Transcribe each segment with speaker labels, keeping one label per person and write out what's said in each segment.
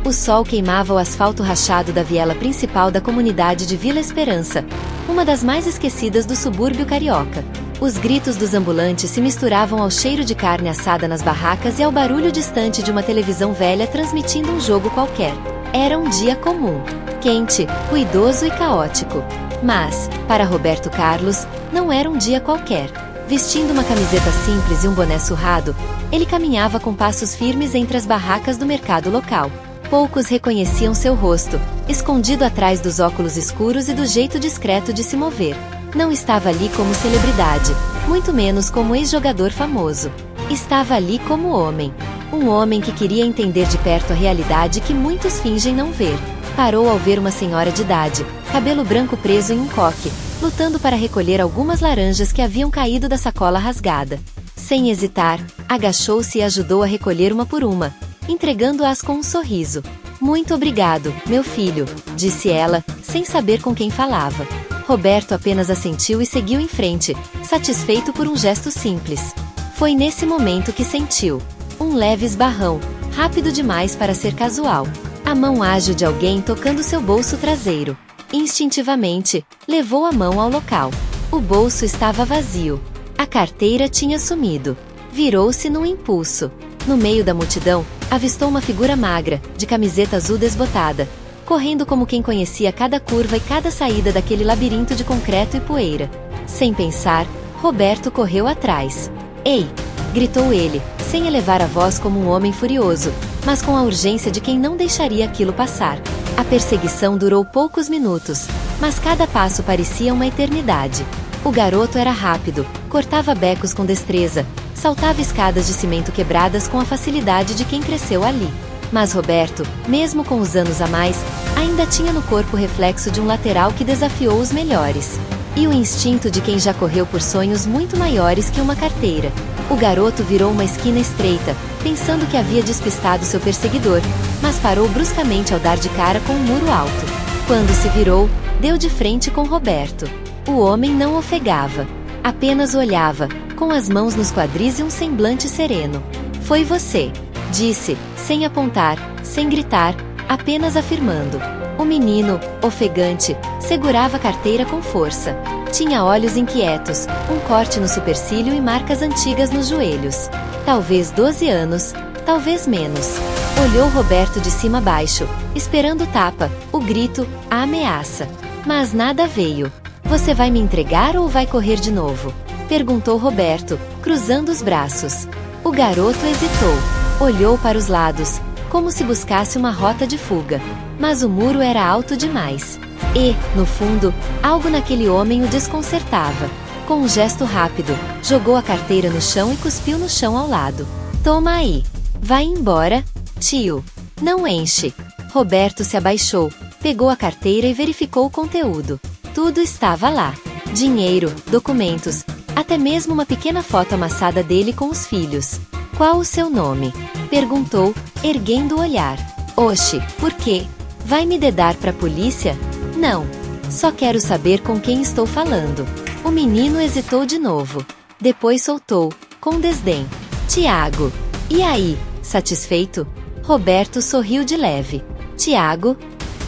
Speaker 1: O sol queimava o asfalto rachado da viela principal da comunidade de Vila Esperança, uma das mais esquecidas do subúrbio carioca. Os gritos dos ambulantes se misturavam ao cheiro de carne assada nas barracas e ao barulho distante de uma televisão velha transmitindo um jogo qualquer. Era um dia comum, quente, ruidoso e caótico. Mas, para Roberto Carlos, não era um dia qualquer. Vestindo uma camiseta simples e um boné surrado, ele caminhava com passos firmes entre as barracas do mercado local. Poucos reconheciam seu rosto, escondido atrás dos óculos escuros e do jeito discreto de se mover. Não estava ali como celebridade, muito menos como ex-jogador famoso. Estava ali como homem. Um homem que queria entender de perto a realidade que muitos fingem não ver. Parou ao ver uma senhora de idade, cabelo branco preso em um coque, lutando para recolher algumas laranjas que haviam caído da sacola rasgada. Sem hesitar, agachou-se e ajudou a recolher uma por uma, entregando-as com um sorriso. "Muito obrigado, meu filho", disse ela, sem saber com quem falava. Roberto apenas assentiu e seguiu em frente, satisfeito por um gesto simples. Foi nesse momento que sentiu um leve esbarrão, rápido demais para ser casual. A mão ágil de alguém tocando seu bolso traseiro. Instintivamente, levou a mão ao local. O bolso estava vazio. A carteira tinha sumido. Virou-se num impulso. No meio da multidão, avistou uma figura magra, de camiseta azul desbotada, correndo como quem conhecia cada curva e cada saída daquele labirinto de concreto e poeira. Sem pensar, Roberto correu atrás. "Ei!", gritou ele, sem elevar a voz como um homem furioso, mas com a urgência de quem não deixaria aquilo passar. A perseguição durou poucos minutos, mas cada passo parecia uma eternidade. O garoto era rápido, cortava becos com destreza, saltava escadas de cimento quebradas com a facilidade de quem cresceu ali. Mas Roberto, mesmo com os anos a mais, ainda tinha no corpo o reflexo de um lateral que desafiou os melhores. E o instinto de quem já correu por sonhos muito maiores que uma carteira. O garoto virou uma esquina estreita, pensando que havia despistado seu perseguidor, mas parou bruscamente ao dar de cara com um muro alto. Quando se virou, deu de frente com Roberto. O homem não ofegava. Apenas olhava, com as mãos nos quadris e um semblante sereno. "Foi você", disse, sem apontar, sem gritar, apenas afirmando. O menino, ofegante, segurava a carteira com força. Tinha olhos inquietos, um corte no supercílio e marcas antigas nos joelhos. Talvez 12 anos, talvez menos. Olhou Roberto de cima a baixo, esperando o tapa, o grito, a ameaça. Mas nada veio. "Você vai me entregar ou vai correr de novo?", perguntou Roberto, cruzando os braços. O garoto hesitou. Olhou para os lados, como se buscasse uma rota de fuga. Mas o muro era alto demais. E, no fundo, algo naquele homem o desconcertava. Com um gesto rápido, jogou a carteira no chão e cuspiu no chão ao lado. "Toma aí. Vai embora, tio. Não enche." Roberto se abaixou, pegou a carteira e verificou o conteúdo. Tudo estava lá. Dinheiro, documentos, até mesmo uma pequena foto amassada dele com os filhos. "Qual o seu nome?", perguntou, erguendo o olhar. "Oxe, por quê? Vai me dedar pra polícia?" "Não. Só quero saber com quem estou falando." O menino hesitou de novo. Depois soltou, com desdém. "Tiago." "E aí, satisfeito?" Roberto sorriu de leve. "Tiago?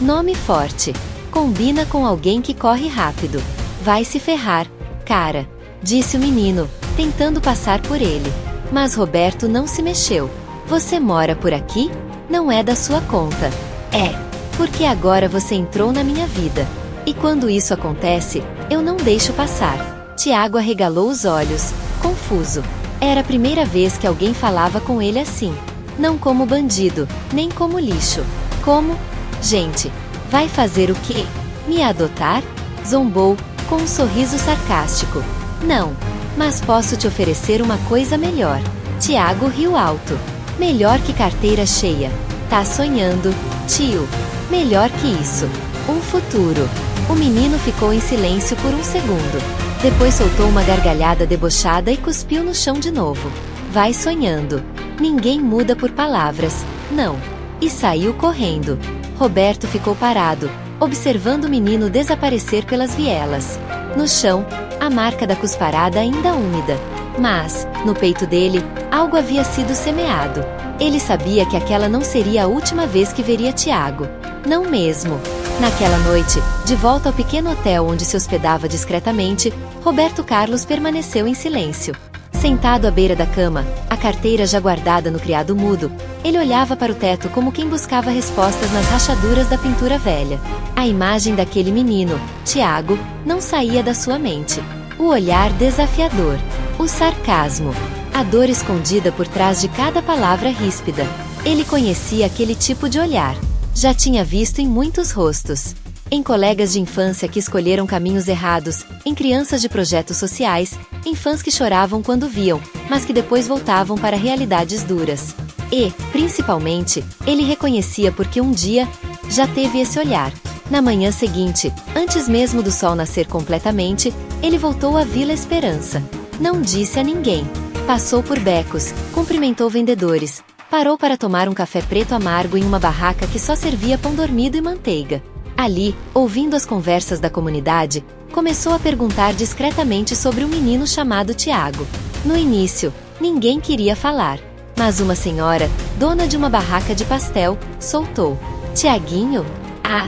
Speaker 1: Nome forte. Combina com alguém que corre rápido." "Vai se ferrar, cara", disse o menino, tentando passar por ele. Mas Roberto não se mexeu. "Você mora por aqui? Não é da sua conta." "É. Porque agora você entrou na minha vida. E quando isso acontece, eu não deixo passar." Tiago arregalou os olhos, confuso. Era a primeira vez que alguém falava com ele assim. Não como bandido, nem como lixo. Como? "Gente, vai fazer o quê? Me adotar?" Zombou, com um sorriso sarcástico. "Não. Mas posso te oferecer uma coisa melhor." Tiago riu alto. "Melhor que carteira cheia. Tá sonhando, tio. Melhor que isso. Um futuro." O menino ficou em silêncio por um segundo. Depois soltou uma gargalhada debochada e cuspiu no chão de novo. "Vai sonhando. Ninguém muda por palavras, não." E saiu correndo. Roberto ficou parado, observando o menino desaparecer pelas vielas. No chão, a marca da cusparada ainda úmida. Mas, no peito dele, algo havia sido semeado. Ele sabia que aquela não seria a última vez que veria Tiago. Não mesmo. Naquela noite, de volta ao pequeno hotel onde se hospedava discretamente, Roberto Carlos permaneceu em silêncio. Sentado à beira da cama, a carteira já guardada no criado mudo, ele olhava para o teto como quem buscava respostas nas rachaduras da pintura velha. A imagem daquele menino, Tiago, não saía da sua mente. O olhar desafiador, o sarcasmo, a dor escondida por trás de cada palavra ríspida. Ele conhecia aquele tipo de olhar. Já tinha visto em muitos rostos. Em colegas de infância que escolheram caminhos errados, em crianças de projetos sociais, em fãs que choravam quando viam, mas que depois voltavam para realidades duras. E, principalmente, ele reconhecia porque um dia já teve esse olhar. Na manhã seguinte, antes mesmo do sol nascer completamente, ele voltou à Vila Esperança. Não disse a ninguém. Passou por becos, cumprimentou vendedores, parou para tomar um café preto amargo em uma barraca que só servia pão dormido e manteiga. Ali, ouvindo as conversas da comunidade, começou a perguntar discretamente sobre um menino chamado Tiago. No início, ninguém queria falar, mas uma senhora, dona de uma barraca de pastel, soltou: "Tiaguinho? Ah,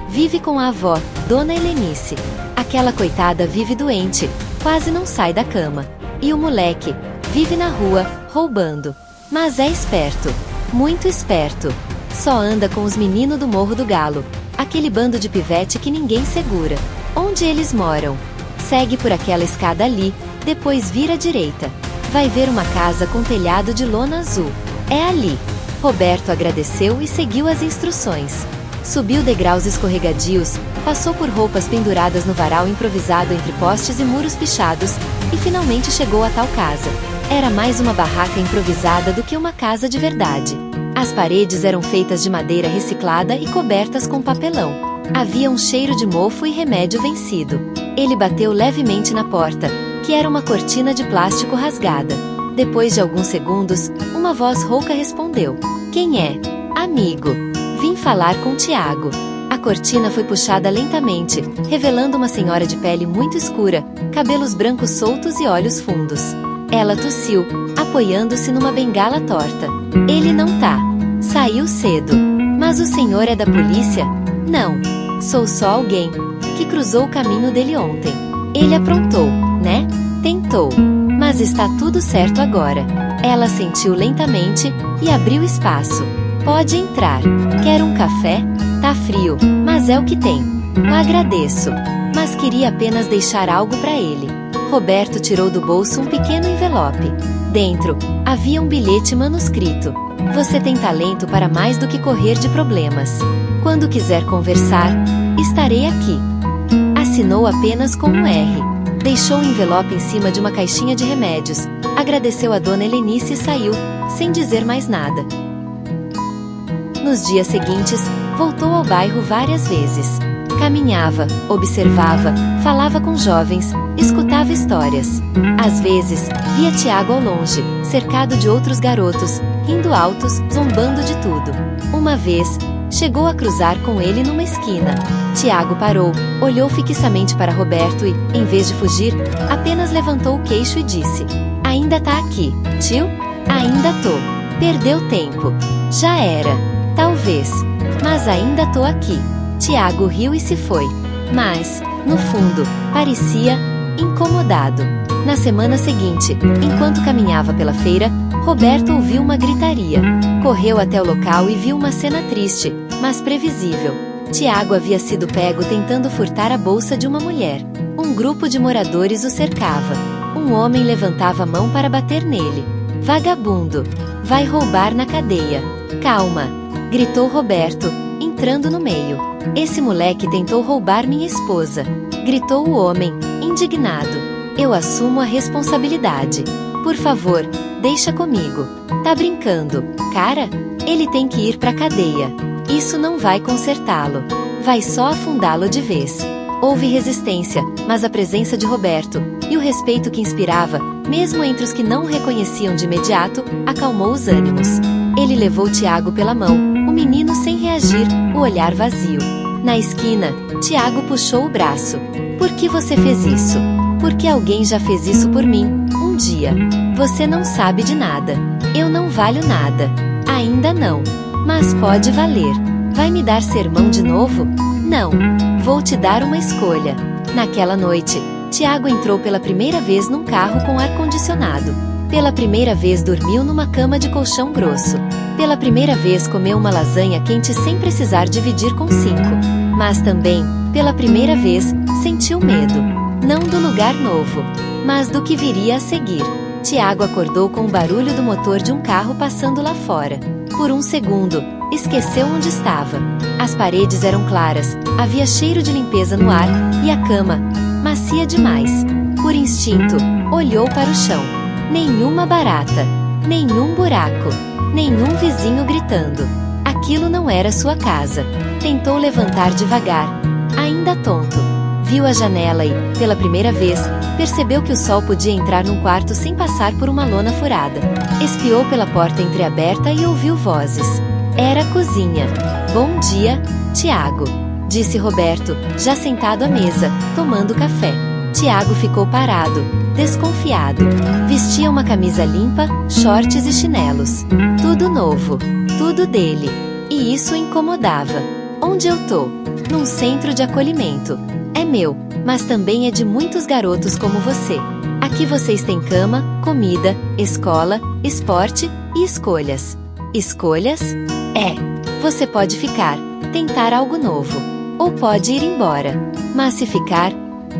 Speaker 1: vive com a avó, Dona Helenice. Aquela coitada vive doente, quase não sai da cama. E o moleque, vive na rua, roubando. Mas é esperto, muito esperto. Só anda com os meninos do Morro do Galo, aquele bando de pivete que ninguém segura. Onde eles moram? Segue por aquela escada ali, depois vira à direita. Vai ver uma casa com telhado de lona azul. É ali." Roberto agradeceu e seguiu as instruções. Subiu degraus escorregadios, passou por roupas penduradas no varal improvisado entre postes e muros pichados, e finalmente chegou a tal casa. Era mais uma barraca improvisada do que uma casa de verdade. As paredes eram feitas de madeira reciclada e cobertas com papelão. Havia um cheiro de mofo e remédio vencido. Ele bateu levemente na porta, que era uma cortina de plástico rasgada. Depois de alguns segundos, uma voz rouca respondeu: "Quem é?" "Amigo. Vim falar com Tiago." A cortina foi puxada lentamente, revelando uma senhora de pele muito escura, cabelos brancos soltos e olhos fundos. Ela tossiu, apoiando-se numa bengala torta. "Ele não tá. Saiu cedo. Mas o senhor é da polícia?" "Não. Sou só alguém que cruzou o caminho dele ontem." "Ele aprontou, né?" "Tentou. Mas está tudo certo agora." Ela sentiu lentamente e abriu espaço. "Pode entrar. Quer um café? Tá frio, mas é o que tem." "Agradeço. Mas queria apenas deixar algo para ele." Roberto tirou do bolso um pequeno envelope. Dentro, havia um bilhete manuscrito. "Você tem talento para mais do que correr de problemas. Quando quiser conversar, estarei aqui." Assinou apenas com um R. Deixou o envelope em cima de uma caixinha de remédios, agradeceu a Dona Helenice e saiu, sem dizer mais nada. Nos dias seguintes, voltou ao bairro várias vezes. Caminhava, observava, falava com jovens, escutava histórias. Às vezes, via Tiago ao longe, cercado de outros garotos, rindo altos, zombando de tudo. Uma vez, chegou a cruzar com ele numa esquina. Tiago parou, olhou fixamente para Roberto e, em vez de fugir, apenas levantou o queixo e disse: "Ainda tá aqui, tio?" "Ainda tô. Perdeu tempo." "Já era. Talvez. Mas ainda tô aqui." Tiago riu e se foi. Mas, no fundo, parecia incomodado. Na semana seguinte, enquanto caminhava pela feira, Roberto ouviu uma gritaria. Correu até o local e viu uma cena triste, mas previsível. Tiago havia sido pego tentando furtar a bolsa de uma mulher. Um grupo de moradores o cercava. Um homem levantava a mão para bater nele. "Vagabundo! Vai roubar na cadeia." "Calma!" gritou Roberto, entrando no meio. "Esse moleque tentou roubar minha esposa." Gritou o homem, indignado. "Eu assumo a responsabilidade. Por favor, deixa comigo." "Tá brincando, cara? Ele tem que ir pra cadeia. Isso não vai consertá-lo. Vai só afundá-lo de vez." Houve resistência, mas a presença de Roberto, e o respeito que inspirava, mesmo entre os que não o reconheciam de imediato, acalmou os ânimos. Ele levou Tiago pela mão, o menino sem reagir, o olhar vazio. Na esquina, Tiago puxou o braço. "Por que você fez isso?" "Porque alguém já fez isso por mim, um dia." "Você não sabe de nada. Eu não valho nada." Ainda não. Mas pode valer. Vai me dar sermão de novo? Não. Vou te dar uma escolha. Naquela noite, Tiago entrou pela primeira vez num carro com ar-condicionado. Pela primeira vez dormiu numa cama de colchão grosso. Pela primeira vez comeu uma lasanha quente sem precisar dividir com 5. Mas também, pela primeira vez, sentiu medo. Não do lugar novo, mas do que viria a seguir. Tiago acordou com o barulho do motor de um carro passando lá fora. Por um segundo, esqueceu onde estava. As paredes eram claras, havia cheiro de limpeza no ar, e a cama, macia demais. Por instinto, olhou para o chão. Nenhuma barata, nenhum buraco, nenhum vizinho gritando. Aquilo não era sua casa. Tentou levantar devagar, ainda tonto. Viu a janela e, pela primeira vez, percebeu que o sol podia entrar num quarto sem passar por uma lona furada. Espiou pela porta entreaberta e ouviu vozes. Era a cozinha. Bom dia, Tiago, disse Roberto, já sentado à mesa, tomando café. Tiago ficou parado, desconfiado. Vestia uma camisa limpa, shorts e chinelos. Tudo novo, tudo dele. E isso o incomodava. Onde eu tô? Num centro de acolhimento. É meu, mas também é de muitos garotos como você. Aqui vocês têm cama, comida, escola, esporte e escolhas. Escolhas? É. Você pode ficar, tentar algo novo. Ou pode ir embora. Mas se ficar,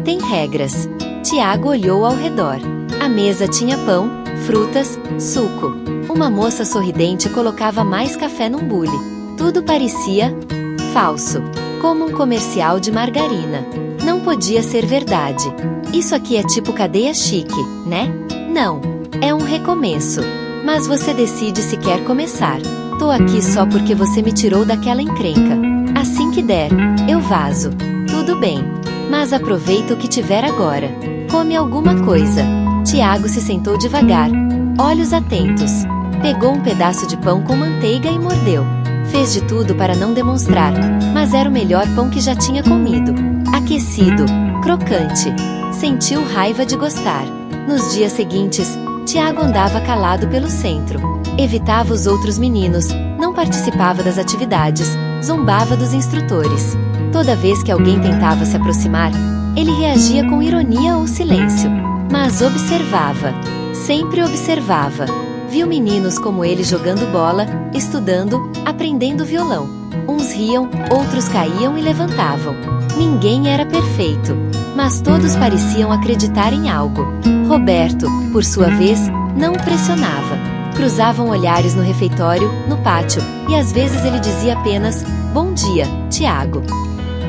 Speaker 1: tem regras. Tiago olhou ao redor. A mesa tinha pão, frutas, suco. Uma moça sorridente colocava mais café num bule. Tudo parecia falso, como um comercial de margarina. Não podia ser verdade. Isso aqui é tipo cadeia chique, né? Não. É um recomeço. Mas você decide se quer começar. Tô aqui só porque você me tirou daquela encrenca. Assim que der, eu vazo. Tudo bem. Mas aproveita o que tiver agora. Come alguma coisa. Tiago se sentou devagar, olhos atentos. Pegou um pedaço de pão com manteiga e mordeu. Fez de tudo para não demonstrar, mas era o melhor pão que já tinha comido. Aquecido, crocante. Sentiu raiva de gostar. Nos dias seguintes, Tiago andava calado pelo centro. Evitava os outros meninos, não participava das atividades, zombava dos instrutores. Toda vez que alguém tentava se aproximar, ele reagia com ironia ou silêncio. Mas observava. Sempre observava. Viu meninos como ele jogando bola, estudando, aprendendo violão. Uns riam, outros caíam e levantavam. Ninguém era perfeito, mas todos pareciam acreditar em algo. Roberto, por sua vez, não o pressionava. Cruzavam olhares no refeitório, no pátio, e às vezes ele dizia apenas, "Bom dia, Tiago."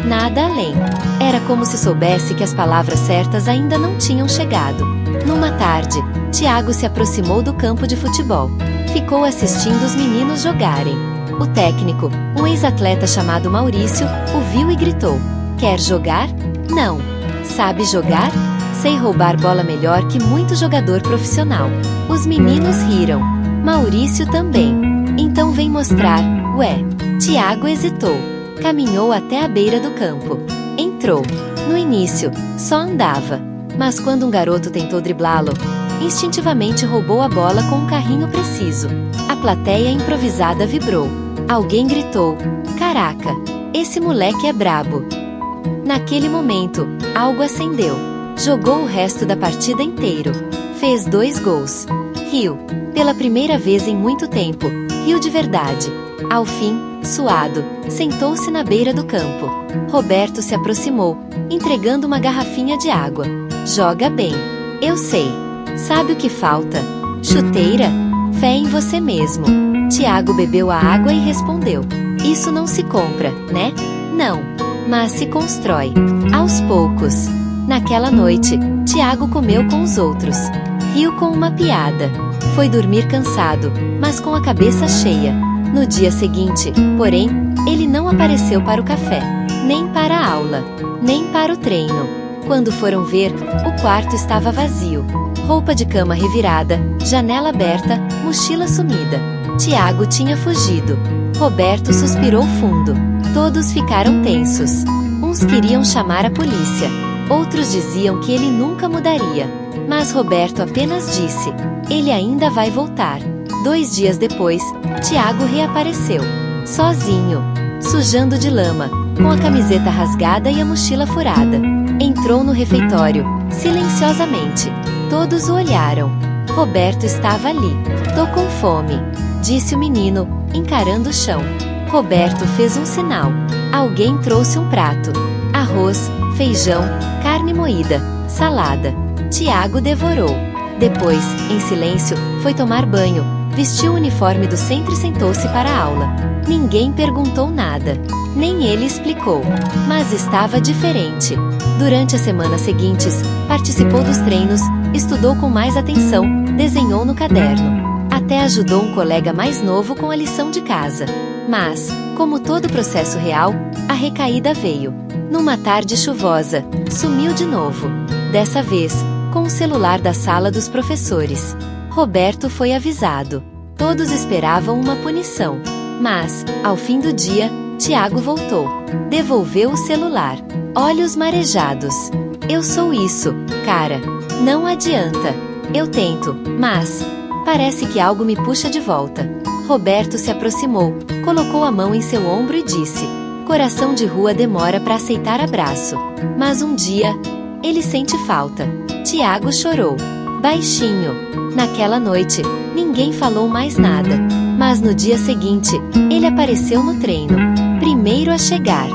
Speaker 1: Nada além. Era como se soubesse que as palavras certas ainda não tinham chegado. Numa tarde, Tiago se aproximou do campo de futebol. Ficou assistindo os meninos jogarem. O técnico, um ex-atleta chamado Maurício, o viu e gritou: "Quer jogar?" "Não." "Sabe jogar?" "Sei roubar bola melhor que muito jogador profissional." Os meninos riram. Maurício também. "Então vem mostrar." "Ué." Tiago hesitou. Caminhou até a beira do campo. Entrou. No início, só andava. Mas quando um garoto tentou driblá-lo, instintivamente roubou a bola com um carrinho preciso. A plateia improvisada vibrou. Alguém gritou: "Caraca, esse moleque é brabo." Naquele momento, algo acendeu. Jogou o resto da partida inteiro. Fez 2 gols. Riu. Pela primeira vez em muito tempo, riu de verdade. Ao fim, suado, sentou-se na beira do campo. Roberto se aproximou, entregando uma garrafinha de água. "Joga bem. Eu sei. Sabe o que falta? Chuteira? Fé em você mesmo." Tiago bebeu a água e respondeu: "Isso não se compra, né?" "Não. Mas se constrói. Aos poucos." Naquela noite, Tiago comeu com os outros. Riu com uma piada. Foi dormir cansado, mas com a cabeça cheia. No dia seguinte, porém, ele não apareceu para o café, nem para a aula, nem para o treino. Quando foram ver, o quarto estava vazio. Roupa de cama revirada, janela aberta, mochila sumida. Tiago tinha fugido. Roberto suspirou fundo. Todos ficaram tensos. Uns queriam chamar a polícia. Outros diziam que ele nunca mudaria. Mas Roberto apenas disse: "Ele ainda vai voltar." 2 dias depois, Tiago reapareceu. Sozinho, sujando de lama, com a camiseta rasgada e a mochila furada. Entrou no refeitório, silenciosamente. Todos o olharam. Roberto estava ali. "Tô com fome", disse o menino, encarando o chão. Roberto fez um sinal. Alguém trouxe um prato. Arroz, feijão, carne moída, salada. Tiago devorou. Depois, em silêncio, foi tomar banho, vestiu o uniforme do centro e sentou-se para a aula. Ninguém perguntou nada. Nem ele explicou. Mas estava diferente. Durante as semanas seguintes, participou dos treinos, estudou com mais atenção, desenhou no caderno. Até ajudou um colega mais novo com a lição de casa. Mas, como todo processo real, a recaída veio. Numa tarde chuvosa, sumiu de novo. Dessa vez, com o celular da sala dos professores. Roberto foi avisado. Todos esperavam uma punição. Mas, ao fim do dia, Tiago voltou. Devolveu o celular. Olhos marejados. "Eu sou isso, cara. Não adianta. Eu tento, mas parece que algo me puxa de volta." Roberto se aproximou, colocou a mão em seu ombro e disse: "Coração de rua demora para aceitar abraço. Mas um dia, ele sente falta." Tiago chorou. Baixinho. Naquela noite, ninguém falou mais nada. Mas no dia seguinte, ele apareceu no treino. Primeiro a chegar.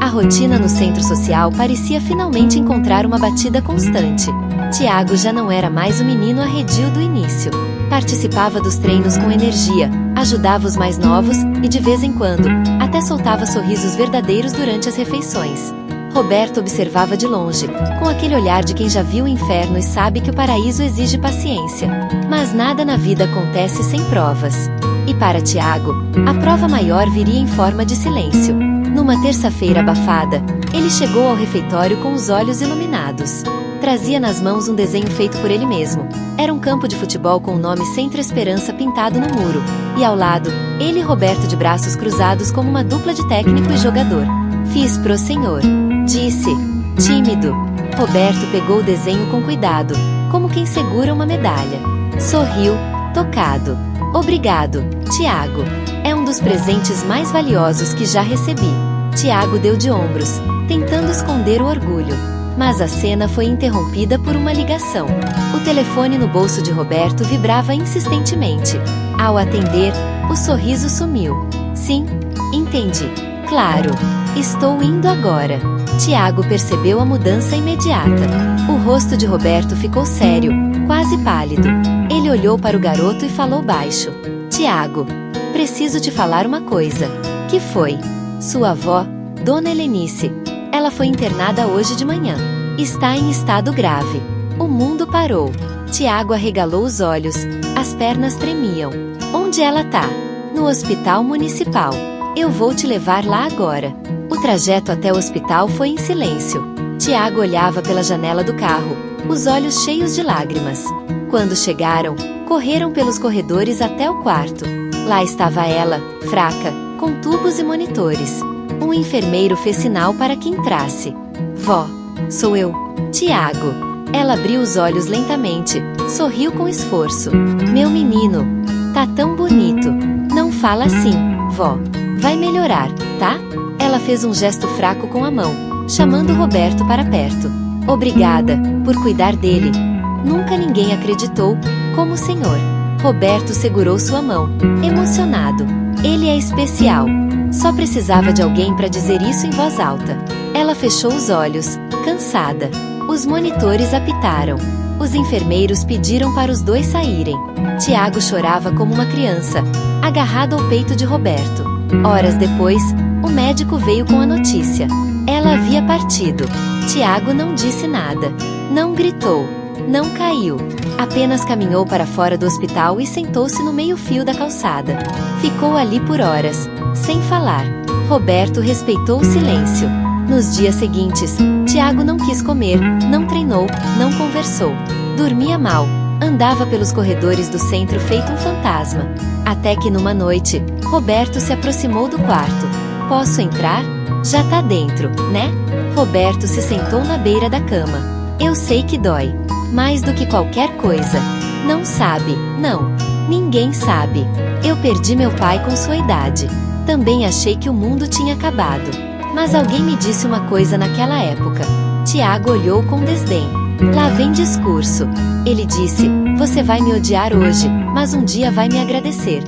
Speaker 1: A rotina no centro social parecia finalmente encontrar uma batida constante. Tiago já não era mais o menino arredio do início. Participava dos treinos com energia, ajudava os mais novos e, de vez em quando, até soltava sorrisos verdadeiros durante as refeições. Roberto observava de longe, com aquele olhar de quem já viu o inferno e sabe que o paraíso exige paciência. Mas nada na vida acontece sem provas. E para Tiago, a prova maior viria em forma de silêncio. Numa terça-feira abafada, ele chegou ao refeitório com os olhos iluminados. Trazia nas mãos um desenho feito por ele mesmo. Era um campo de futebol com o nome Centro Esperança pintado no muro. E ao lado, ele e Roberto de braços cruzados como uma dupla de técnico e jogador. "Fiz pro senhor", disse, tímido. Roberto pegou o desenho com cuidado, como quem segura uma medalha. Sorriu, tocado. "Obrigado, Tiago. É um dos presentes mais valiosos que já recebi." Tiago deu de ombros, tentando esconder o orgulho. Mas a cena foi interrompida por uma ligação. O telefone no bolso de Roberto vibrava insistentemente. Ao atender, o sorriso sumiu. "Sim, entendi. Claro. Estou indo agora." Tiago percebeu a mudança imediata. O rosto de Roberto ficou sério, quase pálido. Ele olhou para o garoto e falou baixo: "Tiago, preciso te falar uma coisa." "Que foi?" "Sua avó, Dona Helenice. Ela foi internada hoje de manhã. Está em estado grave." O mundo parou. Tiago arregalou os olhos, as pernas tremiam. "Onde ela tá?" "No hospital municipal. Eu vou te levar lá agora." O trajeto até o hospital foi em silêncio. Tiago olhava pela janela do carro, os olhos cheios de lágrimas. Quando chegaram, correram pelos corredores até o quarto. Lá estava ela, fraca, com tubos e monitores. Um enfermeiro fez sinal para que entrasse. "Vó, sou eu, Tiago." Ela abriu os olhos lentamente, sorriu com esforço. "Meu menino, tá tão bonito. Não fala assim, vó. Vai melhorar, tá?" Ela fez um gesto fraco com a mão, chamando Roberto para perto. "Obrigada, por cuidar dele. Nunca ninguém acreditou, como o senhor." Roberto segurou sua mão, emocionado. "Ele é especial." Só precisava de alguém para dizer isso em voz alta. Ela fechou os olhos, cansada. Os monitores apitaram. Os enfermeiros pediram para os dois saírem. Tiago chorava como uma criança, agarrado ao peito de Roberto. Horas depois, o médico veio com a notícia. Ela havia partido. Tiago não disse nada. Não gritou. Não caiu. Apenas caminhou para fora do hospital e sentou-se no meio-fio da calçada. Ficou ali por horas, sem falar. Roberto respeitou o silêncio. Nos dias seguintes, Tiago não quis comer, não treinou, não conversou. Dormia mal. Andava pelos corredores do centro feito um fantasma. Até que numa noite, Roberto se aproximou do quarto. "Posso entrar? Já tá dentro, né?" Roberto se sentou na beira da cama. "Eu sei que dói. Mais do que qualquer coisa. Não sabe, não. Ninguém sabe. Eu perdi meu pai com sua idade. Também achei que o mundo tinha acabado. Mas alguém me disse uma coisa naquela época. Tiago olhou com desdém. Lá vem discurso. Ele disse, você vai me odiar hoje, mas um dia vai me agradecer.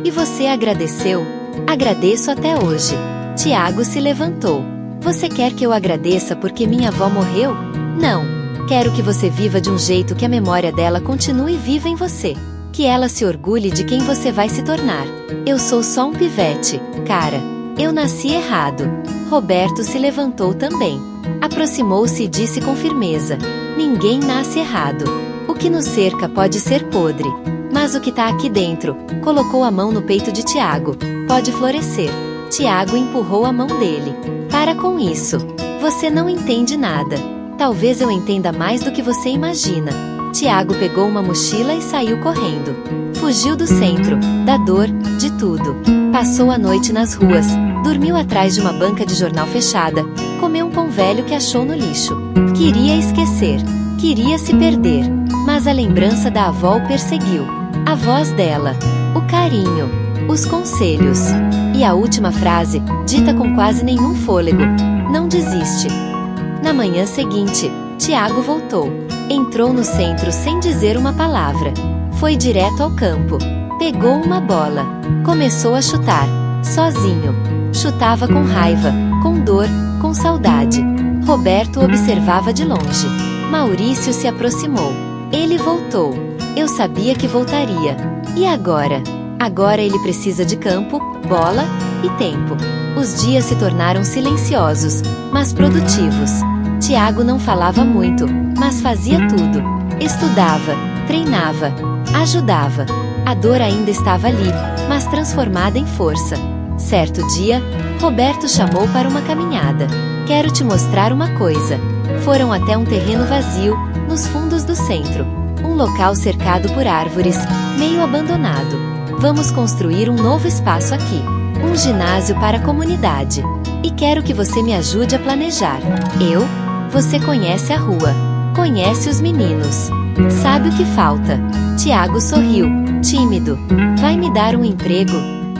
Speaker 1: E você agradeceu? Agradeço até hoje. Tiago se levantou. Você quer que eu agradeça porque minha avó morreu? Não. Quero que você viva de um jeito que a memória dela continue viva em você. Que ela se orgulhe de quem você vai se tornar. Eu sou só um pivete, cara. Eu nasci errado. Roberto se levantou também. Aproximou-se e disse com firmeza. Ninguém nasce errado. O que nos cerca pode ser podre. Mas o que tá aqui dentro, colocou a mão no peito de Tiago, pode florescer. Tiago empurrou a mão dele. Para com isso. Você não entende nada. Talvez eu entenda mais do que você imagina. Tiago pegou uma mochila e saiu correndo. Fugiu do centro, da dor, de tudo. Passou a noite nas ruas, dormiu atrás de uma banca de jornal fechada, comeu um pão velho que achou no lixo. Queria esquecer, queria se perder, mas a lembrança da avó o perseguiu. A voz dela, o carinho, os conselhos. E a última frase, dita com quase nenhum fôlego: não desiste. Na manhã seguinte, Tiago voltou. Entrou no centro sem dizer uma palavra. Foi direto ao campo. Pegou uma bola. Começou a chutar. Sozinho. Chutava com raiva, com dor, com saudade. Roberto observava de longe. Maurício se aproximou. Ele voltou. Eu sabia que voltaria. E agora? Agora ele precisa de campo, bola e tempo. Os dias se tornaram silenciosos, mas produtivos. Tiago não falava muito, mas fazia tudo. Estudava, treinava, ajudava. A dor ainda estava ali, mas transformada em força. Certo dia, Roberto chamou para uma caminhada. Quero te mostrar uma coisa. Foram até um terreno vazio, nos fundos do centro. Um local cercado por árvores, meio abandonado. Vamos construir um novo espaço aqui. Um ginásio para a comunidade. E quero que você me ajude a planejar. Você conhece a rua. Conhece os meninos. Sabe o que falta. Tiago sorriu, tímido. Vai me dar um emprego?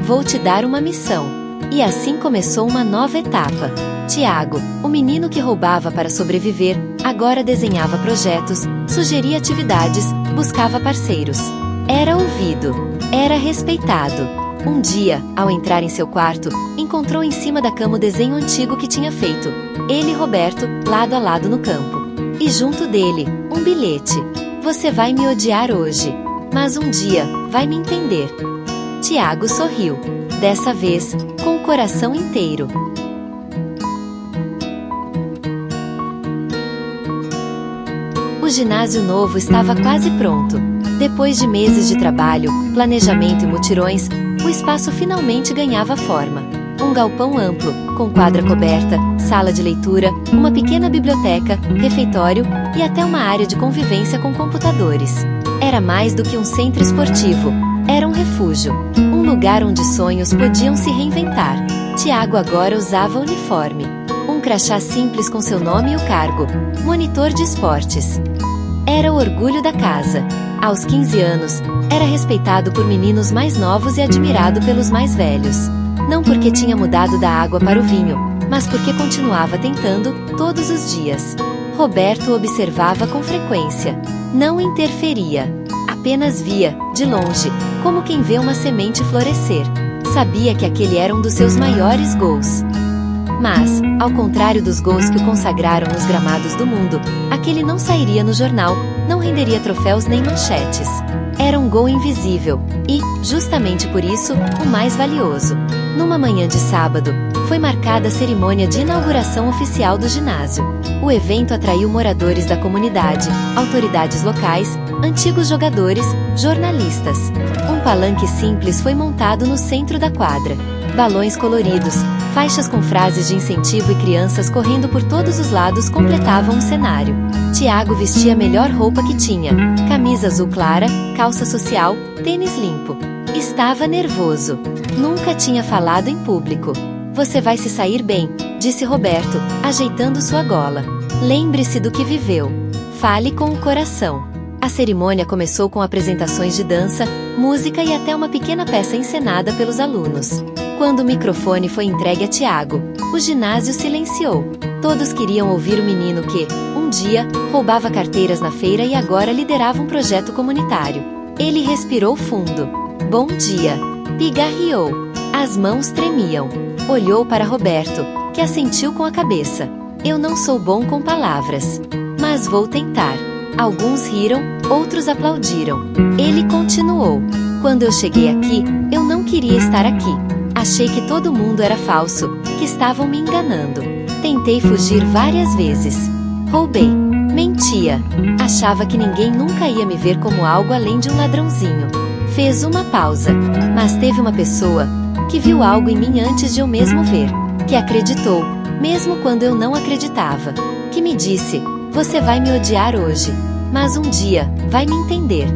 Speaker 1: Vou te dar uma missão. E assim começou uma nova etapa. Tiago, o menino que roubava para sobreviver, agora desenhava projetos, sugeria atividades, buscava parceiros. Era ouvido. Era respeitado. Um dia, ao entrar em seu quarto, encontrou em cima da cama o desenho antigo que tinha feito. Ele e Roberto, lado a lado no campo. E junto dele, um bilhete. Você vai me odiar hoje, mas um dia, vai me entender. Tiago sorriu. Dessa vez, com o coração inteiro. O ginásio novo estava quase pronto. Depois de meses de trabalho, planejamento e mutirões, o espaço finalmente ganhava forma. Um galpão amplo, com quadra coberta, sala de leitura, uma pequena biblioteca, refeitório e até uma área de convivência com computadores. Era mais do que um centro esportivo. Era um refúgio. Um lugar onde sonhos podiam se reinventar. Tiago agora usava uniforme. Um crachá simples com seu nome e o cargo. Monitor de esportes. Era o orgulho da casa. Aos 15 anos, era respeitado por meninos mais novos e admirado pelos mais velhos. Não porque tinha mudado da água para o vinho, mas porque continuava tentando, todos os dias. Roberto observava com frequência. Não interferia. Apenas via, de longe, como quem vê uma semente florescer. Sabia que aquele era um dos seus maiores gols. Mas, ao contrário dos gols que o consagraram nos gramados do mundo, aquele não sairia no jornal, não renderia troféus nem manchetes. Era um gol invisível, e, justamente por isso, o mais valioso. Numa manhã de sábado, foi marcada a cerimônia de inauguração oficial do ginásio. O evento atraiu moradores da comunidade, autoridades locais, antigos jogadores, jornalistas. Um palanque simples foi montado no centro da quadra. Balões coloridos, faixas com frases de incentivo e crianças correndo por todos os lados completavam o cenário. Tiago vestia a melhor roupa que tinha, camisa azul clara, calça social, tênis limpo. Estava nervoso. Nunca tinha falado em público. Você vai se sair bem, disse Roberto, ajeitando sua gola. Lembre-se do que viveu. Fale com o coração. A cerimônia começou com apresentações de dança, música e até uma pequena peça encenada pelos alunos. Quando o microfone foi entregue a Tiago, o ginásio silenciou. Todos queriam ouvir o menino que, um dia, roubava carteiras na feira e agora liderava um projeto comunitário. Ele respirou fundo. Bom dia. Pigarreou. As mãos tremiam. Olhou para Roberto, que assentiu com a cabeça. Eu não sou bom com palavras, mas vou tentar. Alguns riram, outros aplaudiram. Ele continuou. Quando eu cheguei aqui, eu não queria estar aqui. Achei que todo mundo era falso, que estavam me enganando. Tentei fugir várias vezes. Roubei. Mentia. Achava que ninguém nunca ia me ver como algo além de um ladrãozinho. Fez uma pausa, mas teve uma pessoa que viu algo em mim antes de eu mesmo ver, que acreditou, mesmo quando eu não acreditava, que me disse: você vai me odiar hoje, mas um dia vai me entender.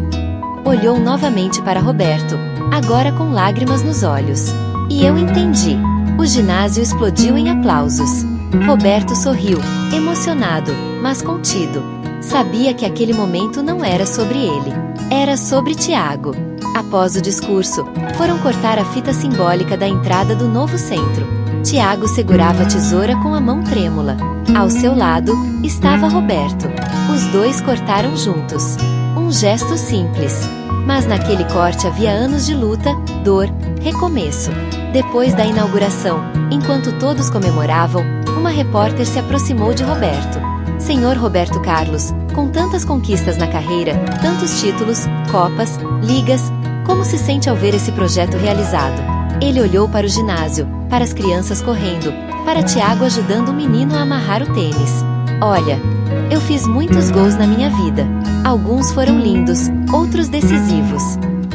Speaker 1: Olhou novamente para Roberto, agora com lágrimas nos olhos. E eu entendi. O ginásio explodiu em aplausos. Roberto sorriu, emocionado, mas contido. Sabia que aquele momento não era sobre ele. Era sobre Tiago. Após o discurso, foram cortar a fita simbólica da entrada do novo centro. Tiago segurava a tesoura com a mão trêmula. Ao seu lado, estava Roberto. Os dois cortaram juntos. Um gesto simples. Mas naquele corte havia anos de luta, dor, recomeço. Depois da inauguração, enquanto todos comemoravam, uma repórter se aproximou de Roberto. Senhor Roberto Carlos, com tantas conquistas na carreira, tantos títulos, copas, ligas, como se sente ao ver esse projeto realizado? Ele olhou para o ginásio, para as crianças correndo, para Tiago ajudando o menino a amarrar o tênis. Olha, eu fiz muitos gols na minha vida. Alguns foram lindos, outros decisivos.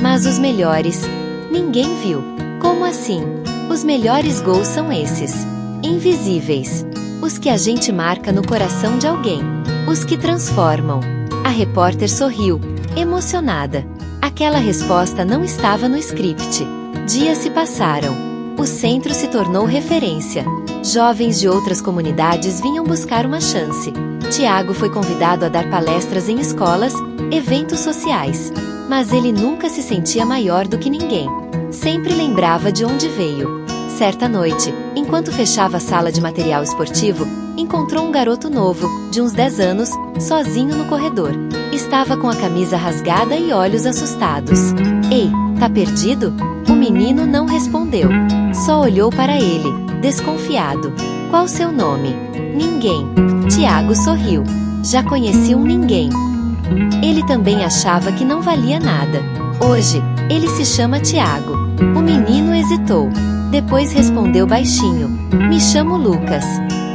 Speaker 1: Mas os melhores, ninguém viu. Como assim? Os melhores gols são esses. Invisíveis. Os que a gente marca no coração de alguém. Os que transformam. A repórter sorriu, emocionada. Aquela resposta não estava no script. Dias se passaram. O centro se tornou referência. Jovens de outras comunidades vinham buscar uma chance. Tiago foi convidado a dar palestras em escolas, eventos sociais. Mas ele nunca se sentia maior do que ninguém. Sempre lembrava de onde veio. Certa noite, enquanto fechava a sala de material esportivo, encontrou um garoto novo, de uns 10 anos, sozinho no corredor. Estava com a camisa rasgada e olhos assustados. Ei, tá perdido? O menino não respondeu. Só olhou para ele, desconfiado. Qual seu nome? Ninguém. Tiago sorriu. Já conheci um ninguém. Ele também achava que não valia nada. Hoje, ele se chama Tiago. O menino hesitou. Depois respondeu baixinho. Me chamo Lucas.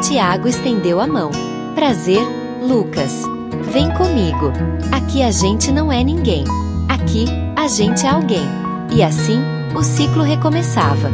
Speaker 1: Tiago estendeu a mão. Prazer, Lucas. Vem comigo. Aqui a gente não é ninguém. Aqui, a gente é alguém. E assim, o ciclo recomeçava.